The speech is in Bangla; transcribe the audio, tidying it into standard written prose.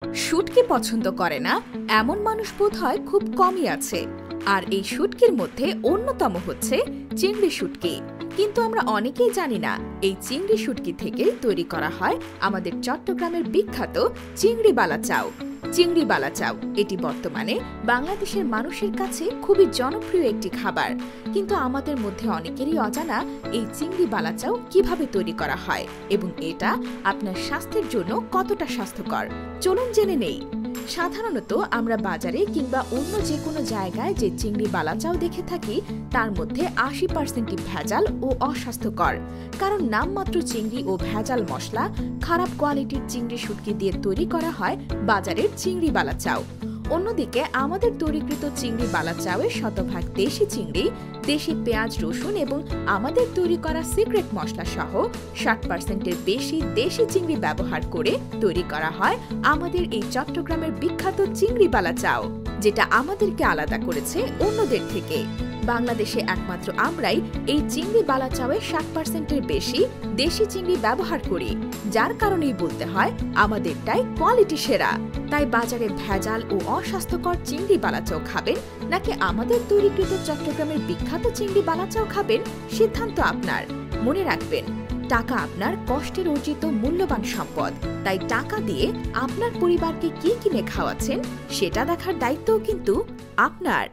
শুটকি পছন্দ করে না এমন মানুষ বোধহয় খুব কমই আছে। আর এই শুটকির মধ্যে অন্যতম হচ্ছে চিংড়ি শুটকি। কিন্তু আমরা অনেকেই জানি না এই চিংড়ি শুটকি থেকে তৈরি করা হয় আমাদের চট্টগ্রামের বিখ্যাত চিংড়ি বালা চাউ। চিংড়ি বালা চাউ এটি বর্তমানে বাংলাদেশের মানুষের কাছে খুবই জনপ্রিয় একটি খাবার। কিন্তু আমাদের মধ্যে অনেকেরই অজানা এই চিংড়ি বালা চাউ কিভাবে তৈরি করা হয় এবং এটা আপনার স্বাস্থ্যের জন্য কতটা স্বাস্থ্যকর। চলুন জেনে নেই। সাধারণত আমরা বাজারে কিংবা অন্য যে কোনো জায়গায় যে চিংড়ি বালা চাউ দেখে থাকি তার মধ্যে ৮০% ভেজাল ও অস্বাস্থ্যকর। কারণ নামমাত্র চিংড়ি ও ভেজাল মশলা, খারাপ কোয়ালিটির চিংড়ি শুটকি দিয়ে তৈরি করা হয় বাজারের চিংড়ি বালা চাউ। অন্যদিকে আমাদের তৈরিকৃত চিংড়ি বালা চাউয়ে শতভাগ দেশি চিংড়ি, দেশি পেঁয়াজ রসুন এবং আমাদের তৈরি করা সিক্রেট মশলা সহ ৬০%-এর বেশি দেশি চিংড়ি ব্যবহার করে তৈরি করা হয় আমাদের এই চট্টগ্রামের বিখ্যাত চিংড়ি বালা চাউ, যেটা আমাদেরকে আলাদা করেছে অন্যদের থেকে। বাংলাদেশে একমাত্র আমরাই এই চিংড়ি বালা চাউয়ে ৬০%-এর বেশি দেশি চিংড়ি ব্যবহার করি, যার কারণেই বলতে হয় আমাদেরটাই কোয়ালিটি সেরা। তাই বাজারে ভেজাল ও অস্বাস্থ্যকর চিংড়ি বালা চাউ খাবেন নাকি আমাদের তৈরিকৃত চট্টগ্রামের বিখ্যাত চিংড়ি বালা চাউ খাবেন, সিদ্ধান্ত আপনার। মনে রাখবেন, টাকা আপনার কষ্টের অর্জিত মূল্যবান সম্পদ। তাই টাকা দিয়ে আপনার পরিবারকে কি কিনে খাওয়াচ্ছেন সেটা দেখার দায়িত্বও কিন্তু আপনার।